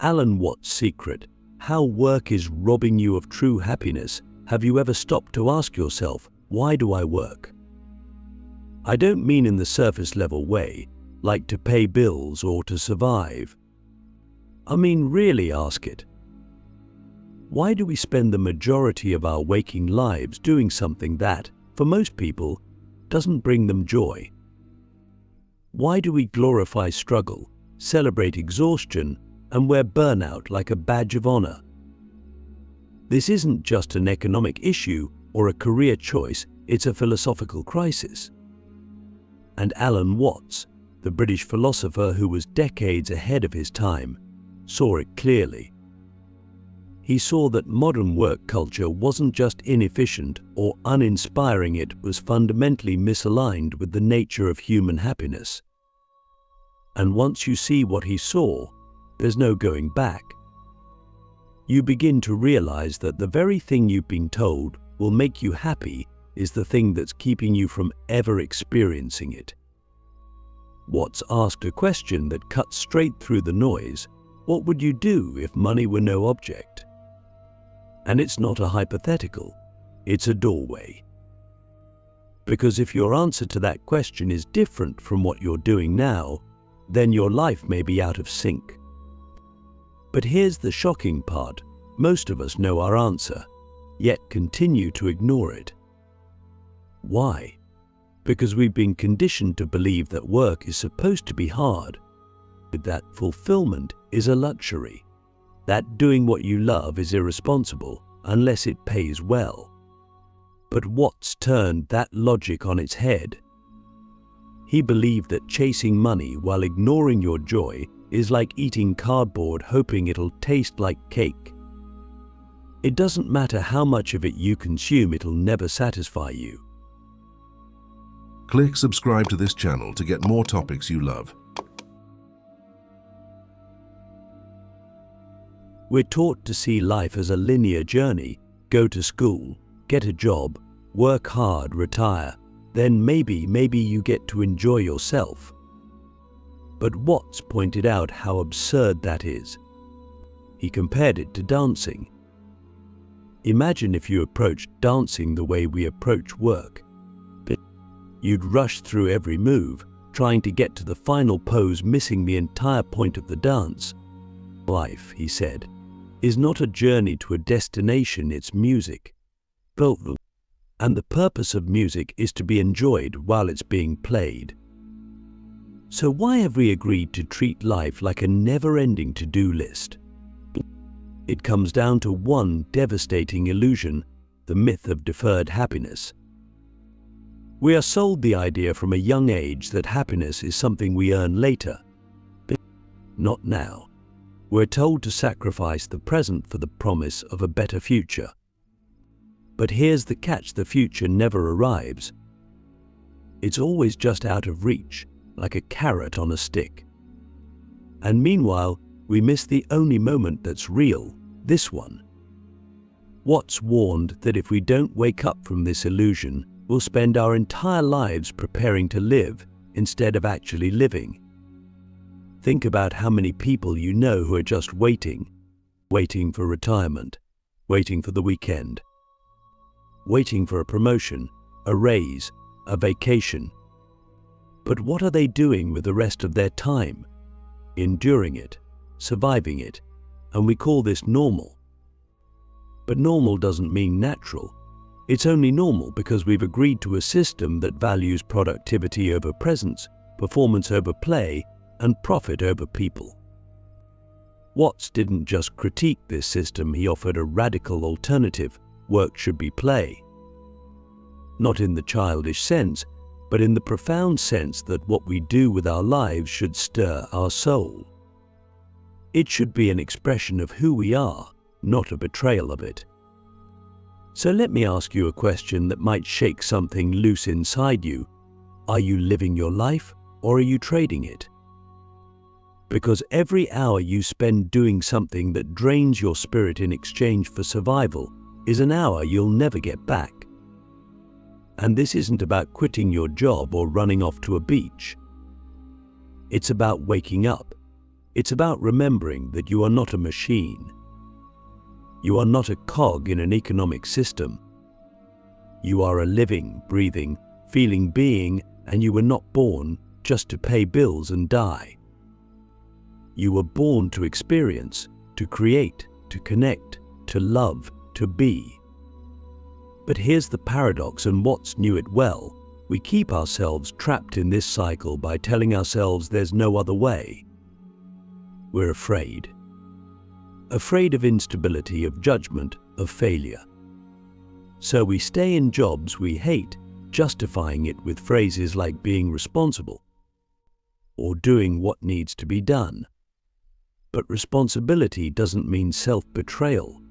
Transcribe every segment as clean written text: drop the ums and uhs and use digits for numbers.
Alan Watts' secret: how work is robbing you of true happiness. Have you ever stopped to ask yourself, why do I work? I don't mean in the surface level way, like to pay bills or to survive. I mean really ask it. Why do we spend the majority of our waking lives doing something that, for most people, doesn't bring them joy? Why do we glorify struggle, celebrate exhaustion, and wear burnout like a badge of honor? This isn't just an economic issue or a career choice, it's a philosophical crisis. And Alan Watts, the British philosopher who was decades ahead of his time, saw it clearly. He saw that modern work culture wasn't just inefficient or uninspiring, it was fundamentally misaligned with the nature of human happiness. And once you see what he saw, there's no going back. You begin to realize that the very thing you've been told will make you happy is the thing that's keeping you from ever experiencing it. Watts asked a question that cut straight through the noise: what would you do if money were no object? And it's not a hypothetical, it's a doorway. Because if your answer to that question is different from what you're doing now, then your life may be out of sync. But here's the shocking part: most of us know our answer, yet continue to ignore it. Why? Because we've been conditioned to believe that work is supposed to be hard, that fulfillment is a luxury, that doing what you love is irresponsible unless it pays well. But Watts turned that logic on its head. He believed that chasing money while ignoring your joy is like eating cardboard hoping it'll taste like cake. It doesn't matter how much of it you consume, it'll never satisfy you. Click subscribe to this channel to get more topics you love. We're taught to see life as a linear journey: go to school, get a job, work hard, retire, then maybe you get to enjoy yourself. But Watts pointed out how absurd that is. He compared it to dancing. Imagine if you approached dancing the way we approach work. You'd rush through every move, trying to get to the final pose, missing the entire point of the dance. Life, he said, is not a journey to a destination, it's music. And the purpose of music is to be enjoyed while it's being played. So why have we agreed to treat life like a never-ending to-do list? It comes down to one devastating illusion: the myth of deferred happiness. We are sold the idea from a young age that happiness is something we earn later. But not now. We're told to sacrifice the present for the promise of a better future. But here's the catch: the future never arrives. It's always just out of reach, like a carrot on a stick. And meanwhile, we miss the only moment that's real, this one. Watts warned that if we don't wake up from this illusion, we'll spend our entire lives preparing to live instead of actually living. Think about how many people you know who are just waiting for retirement, waiting for the weekend, waiting for a promotion, a raise, a vacation. But what are they doing with the rest of their time? Enduring it, surviving it, and we call this normal. But normal doesn't mean natural. It's only normal because we've agreed to a system that values productivity over presence, performance over play, and profit over people. Watts didn't just critique this system, he offered a radical alternative: work should be play. Not in the childish sense, but in the profound sense that what we do with our lives should stir our soul. It should be an expression of who we are, not a betrayal of it. So let me ask you a question that might shake something loose inside you. Are you living your life, or are you trading it? Because every hour you spend doing something that drains your spirit in exchange for survival is an hour you'll never get back. And this isn't about quitting your job or running off to a beach. It's about waking up, It's about remembering that you are not a machine. You are not a cog in an economic system. You are a living, breathing, feeling being, and you were not born just to pay bills and die. You were born to experience, to create, to connect, to love, to be. But here's the paradox, and Watts knew it well. We keep ourselves trapped in this cycle by telling ourselves there's no other way. We're afraid. Afraid of instability, of judgment, of failure. So we stay in jobs we hate, justifying it with phrases like being responsible or doing what needs to be done. But responsibility doesn't mean self-betrayal.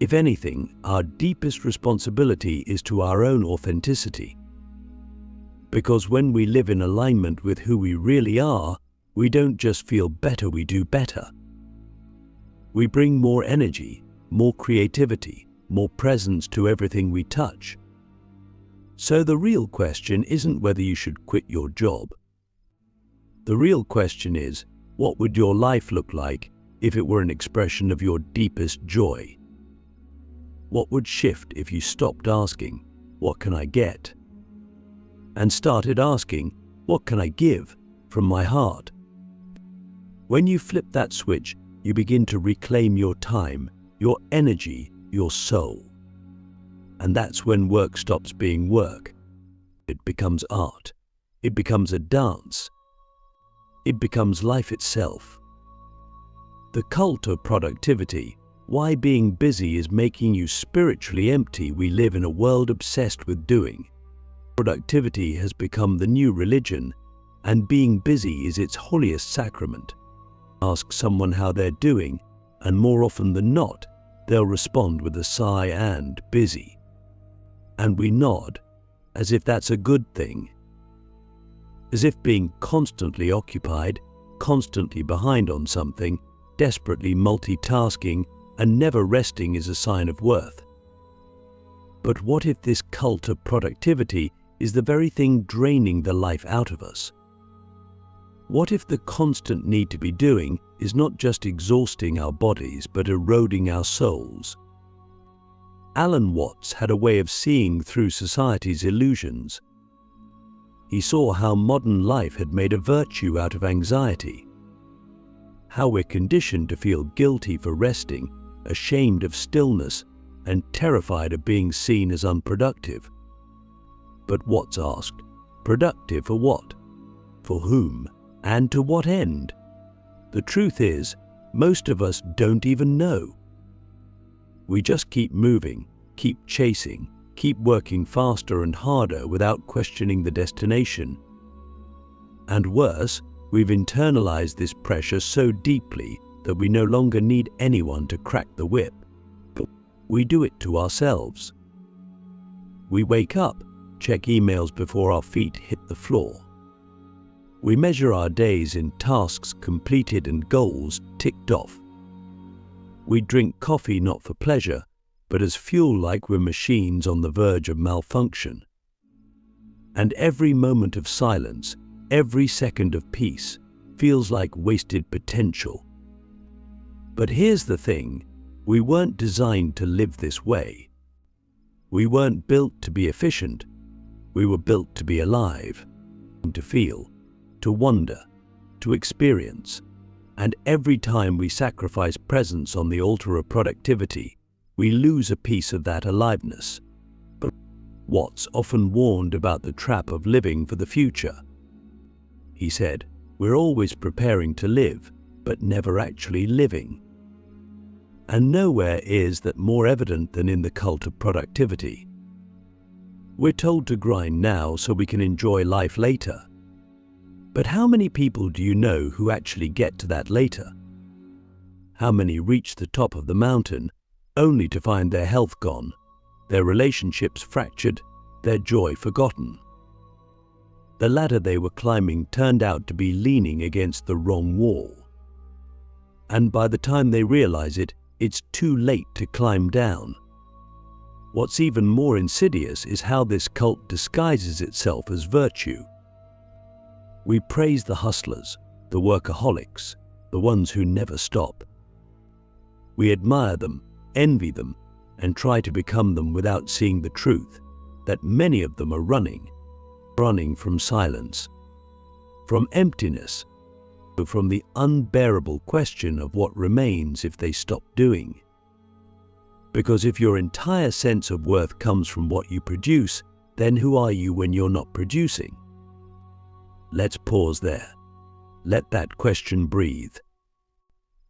If anything, our deepest responsibility is to our own authenticity. Because when we live in alignment with who we really are, we don't just feel better, we do better. We bring more energy, more creativity, more presence to everything we touch. So the real question isn't whether you should quit your job. The real question is, what would your life look like if it were an expression of your deepest joy? What would shift if you stopped asking, what can I get? And started asking, what can I give from my heart? When you flip that switch, you begin to reclaim your time, your energy, your soul. And that's when work stops being work. It becomes art. It becomes a dance. It becomes life itself. The cult of productivity, why being busy is making you spiritually empty. We live in a world obsessed with doing. Productivity has become the new religion, and being busy is its holiest sacrament. Ask someone how they're doing, and more often than not, they'll respond with a sigh and busy. And we nod, as if that's a good thing. As if being constantly occupied, constantly behind on something, desperately multitasking, and never resting is a sign of worth. But what if this cult of productivity is the very thing draining the life out of us? What if the constant need to be doing is not just exhausting our bodies but eroding our souls? Alan Watts had a way of seeing through society's illusions. He saw how modern life had made a virtue out of anxiety, how we're conditioned to feel guilty for resting, ashamed of stillness, and terrified of being seen as unproductive. But Watts asked, productive for what? For whom? And to what end? The truth is, most of us don't even know. We just keep moving, keep chasing, keep working faster and harder without questioning the destination. And worse, we've internalized this pressure so deeply that we no longer need anyone to crack the whip. We do it to ourselves. We wake up, check emails before our feet hit the floor. We measure our days in tasks completed and goals ticked off. We drink coffee not for pleasure, but as fuel, like we're machines on the verge of malfunction. And every moment of silence, every second of peace, feels like wasted potential. But here's the thing, we weren't designed to live this way. We weren't built to be efficient. We were built to be alive, to feel, to wonder, to experience. And every time we sacrifice presence on the altar of productivity, we lose a piece of that aliveness. But Watts often warned about the trap of living for the future. He said, we're always preparing to live, but never actually living. And nowhere is that more evident than in the cult of productivity. We're told to grind now so we can enjoy life later. But how many people do you know who actually get to that later? How many reach the top of the mountain only to find their health gone, their relationships fractured, their joy forgotten? The ladder they were climbing turned out to be leaning against the wrong wall. And by the time they realize it, it's too late to climb down. What's even more insidious is how this cult disguises itself as virtue. We praise the hustlers, the workaholics, the ones who never stop. We admire them, envy them, and try to become them without seeing the truth that many of them are running from silence, from emptiness, from the unbearable question of what remains if they stop doing. Because if your entire sense of worth comes from what you produce, then who are you when you're not producing? Let's pause there. Let that question breathe.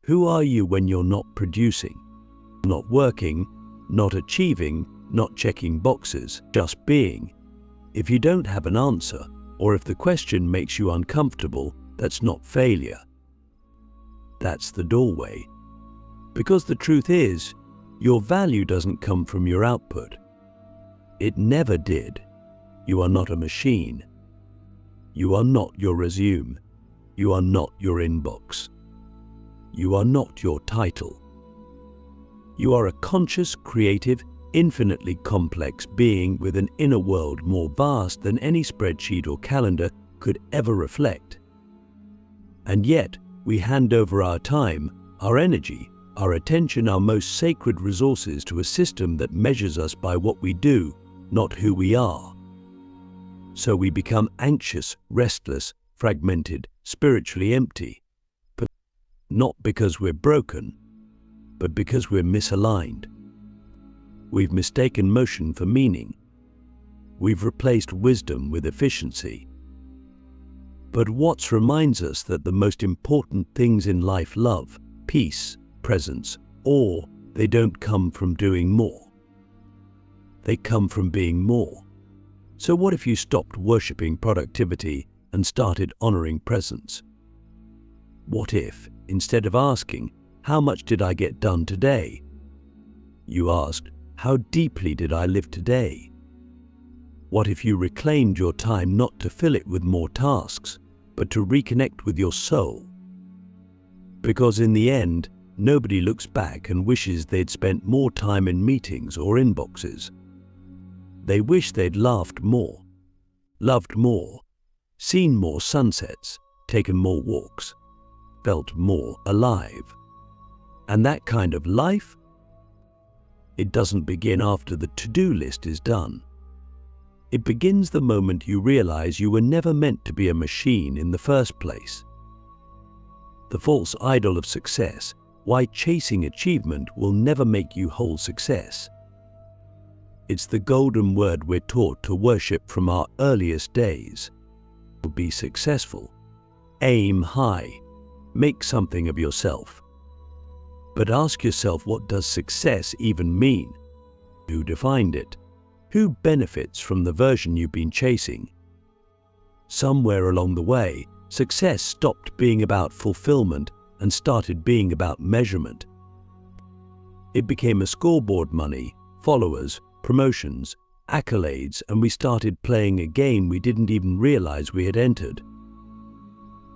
Who are you when you're not producing, not working, not achieving, not checking boxes, just being? If you don't have an answer, or if the question makes you uncomfortable, that's not failure. That's the doorway. Because the truth is, your value doesn't come from your output. It never did. You are not a machine. You are not your resume. You are not your inbox. You are not your title. You are a conscious, creative, infinitely complex being with an inner world more vast than any spreadsheet or calendar could ever reflect. And yet, we hand over our time, our energy, our attention, our most sacred resources to a system that measures us by what we do, not who we are. So we become anxious, restless, fragmented, spiritually empty. But not because we're broken, but because we're misaligned. We've mistaken motion for meaning. We've replaced wisdom with efficiency. But what reminds us that the most important things in life, love, peace, presence, awe, they don't come from doing more. They come from being more. So what if you stopped worshipping productivity and started honoring presence? What if, instead of asking, how much did I get done today, you asked, how deeply did I live today? What if you reclaimed your time not to fill it with more tasks, but to reconnect with your soul? Because in the end, nobody looks back and wishes they'd spent more time in meetings or inboxes. They wish they'd laughed more, loved more, seen more sunsets, taken more walks, felt more alive. And that kind of life? It doesn't begin after the to-do list is done. It begins the moment you realize you were never meant to be a machine in the first place. The false idol of success, why chasing achievement will never make you whole success. It's the golden word we're taught to worship from our earliest days. Be successful. Aim high. Make something of yourself. But ask yourself, what does success even mean? Who defined it? Who benefits from the version you've been chasing? Somewhere along the way, success stopped being about fulfillment and started being about measurement. It became a scoreboard: money, followers, promotions, accolades, and we started playing a game we didn't even realize we had entered.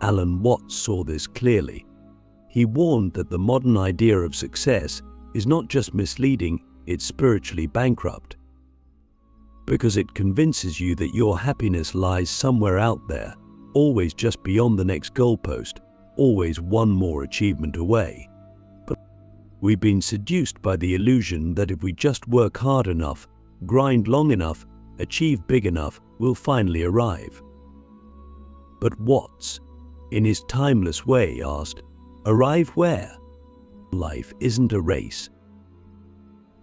Alan Watts saw this clearly. He warned that the modern idea of success is not just misleading, it's spiritually bankrupt. Because it convinces you that your happiness lies somewhere out there, always just beyond the next goalpost, always one more achievement away. But we've been seduced by the illusion that if we just work hard enough, grind long enough, achieve big enough, we'll finally arrive. But Watts, in his timeless way, asked, arrive where? Life isn't a race.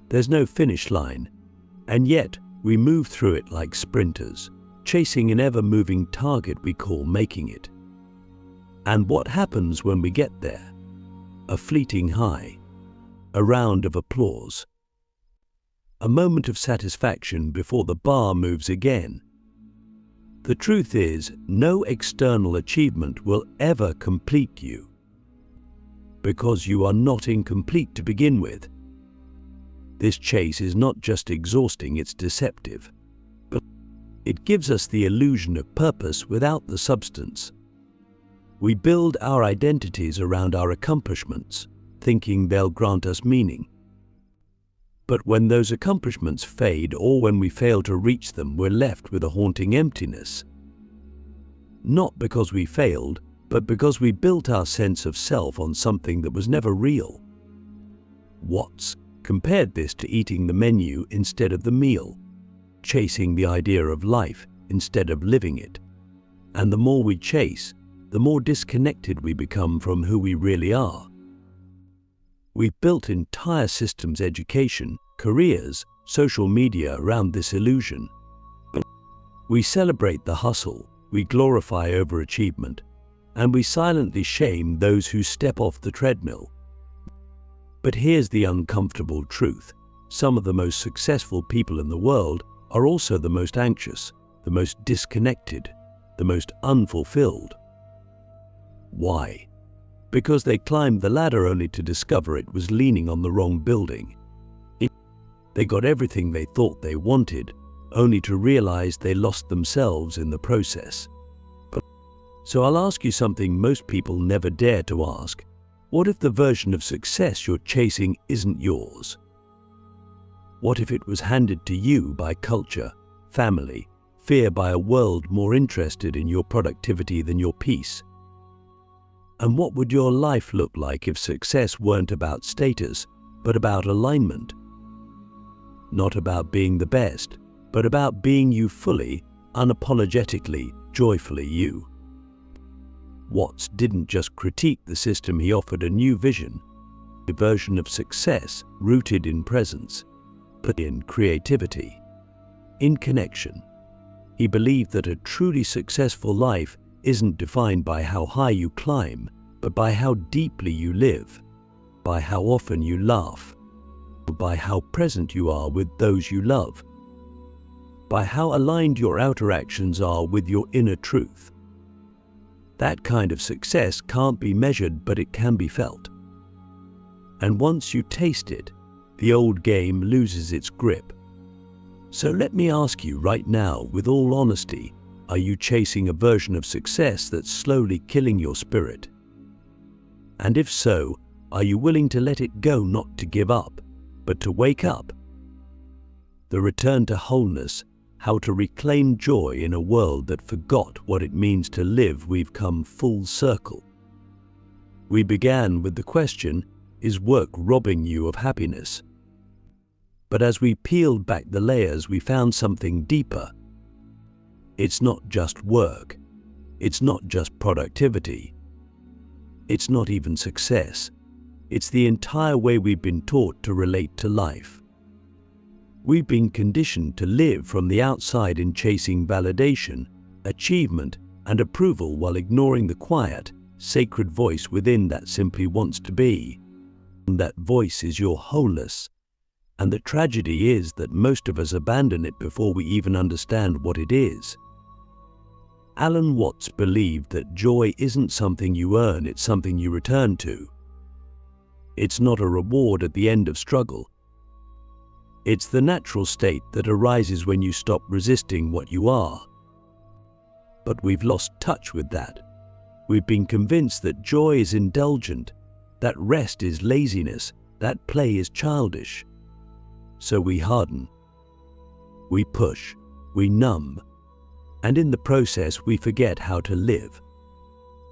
There's no finish line, and yet we move through it like sprinters, chasing an ever-moving target we call making it. And what happens when we get there? A fleeting high, a round of applause, a moment of satisfaction before the bar moves again. The truth is, no external achievement will ever complete you, because you are not incomplete to begin with. This chase is not just exhausting, it's deceptive. But it gives us the illusion of purpose without the substance. We build our identities around our accomplishments, thinking they'll grant us meaning. But when those accomplishments fade, or when we fail to reach them, we're left with a haunting emptiness. Not because we failed, but because we built our sense of self on something that was never real. Watts compared this to eating the menu instead of the meal, chasing the idea of life instead of living it. And the more we chase, the more disconnected we become from who we really are. We've built entire systems, education, careers, social media around this illusion. We celebrate the hustle, we glorify overachievement, and we silently shame those who step off the treadmill. But here's the uncomfortable truth. Some of the most successful people in the world are also the most anxious, the most disconnected, the most unfulfilled. Why? Because they climbed the ladder only to discover it was leaning on the wrong building. They got everything they thought they wanted, only to realize they lost themselves in the process. So I'll ask you something most people never dare to ask. What if the version of success you're chasing isn't yours? What if it was handed to you by culture, family, fear, by a world more interested in your productivity than your peace? And what would your life look like if success weren't about status, but about alignment? Not about being the best, but about being you fully, unapologetically, joyfully you. Watts didn't just critique the system, he offered a new vision, a version of success rooted in presence, but in creativity, in connection. He believed that a truly successful life isn't defined by how high you climb, but by how deeply you live, by how often you laugh, by how present you are with those you love, by how aligned your outer actions are with your inner truth. That kind of success can't be measured, but it can be felt. And once you taste it, the old game loses its grip. So let me ask you right now, with all honesty, are you chasing a version of success that's slowly killing your spirit? And if so, are you willing to let it go, not to give up, but to wake up? The return to wholeness, how to reclaim joy in a world that forgot what it means to live. We've come full circle. We began with the question, is work robbing you of happiness? But as we peeled back the layers, we found something deeper. It's not just work. It's not just productivity. It's not even success. It's the entire way we've been taught to relate to life. We've been conditioned to live from the outside in chasing validation, achievement, and approval while ignoring the quiet, sacred voice within that simply wants to be. And that voice is your wholeness. And the tragedy is that most of us abandon it before we even understand what it is. Alan Watts believed that joy isn't something you earn, it's something you return to. It's not a reward at the end of struggle. It's the natural state that arises when you stop resisting what you are. But we've lost touch with that. We've been convinced that joy is indulgent, that rest is laziness, that play is childish. So we harden, we push, we numb, and in the process we forget how to live.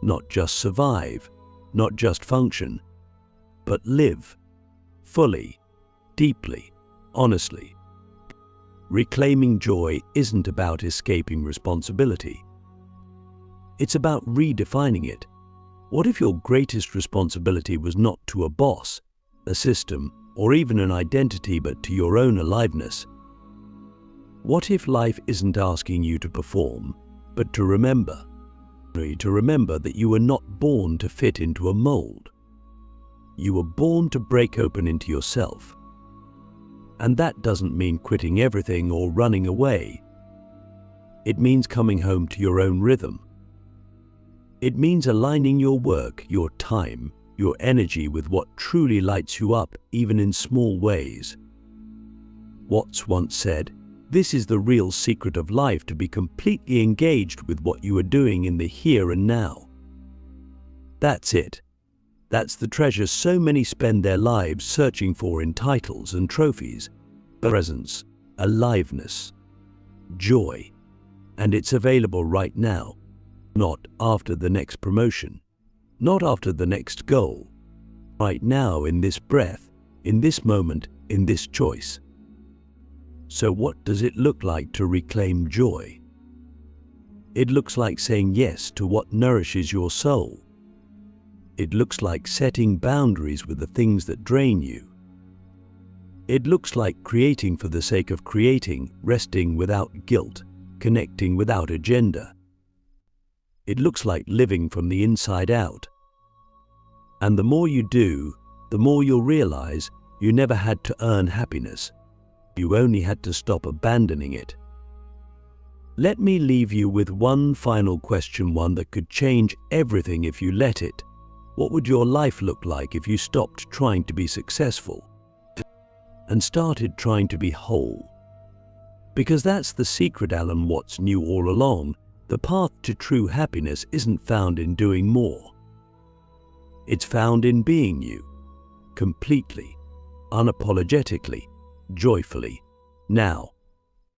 Not just survive, not just function, but live, fully, deeply, honestly. Reclaiming joy isn't about escaping responsibility. It's about redefining it. What if your greatest responsibility was not to a boss, a system, or even an identity, but to your own aliveness? What if life isn't asking you to perform, but to remember that you were not born to fit into a mold? You were born to break open into yourself. And that doesn't mean quitting everything or running away. It means coming home to your own rhythm. It means aligning your work, your time, your energy with what truly lights you up, even in small ways. Watts once said, "This is the real secret of life, to be completely engaged with what you are doing in the here and now." That's it. That's the treasure so many spend their lives searching for in titles and trophies. Presence, aliveness, joy. And it's available right now. not after the next promotion, not after the next goal. Right now, in this breath, in this moment, in this choice. So what does it look like to reclaim joy? It looks like saying yes to what nourishes your soul. It looks like setting boundaries with the things that drain you. It looks like creating for the sake of creating, resting without guilt, connecting without agenda. It looks like living from the inside out. And the more you do, the more you'll realize you never had to earn happiness. You only had to stop abandoning it. Let me leave you with one final question, one that could change everything if you let it. What would your life look like if you stopped trying to be successful and started trying to be whole? Because that's the secret Alan Watts knew all along. The path to true happiness isn't found in doing more. It's found in being you, completely, unapologetically, joyfully, now.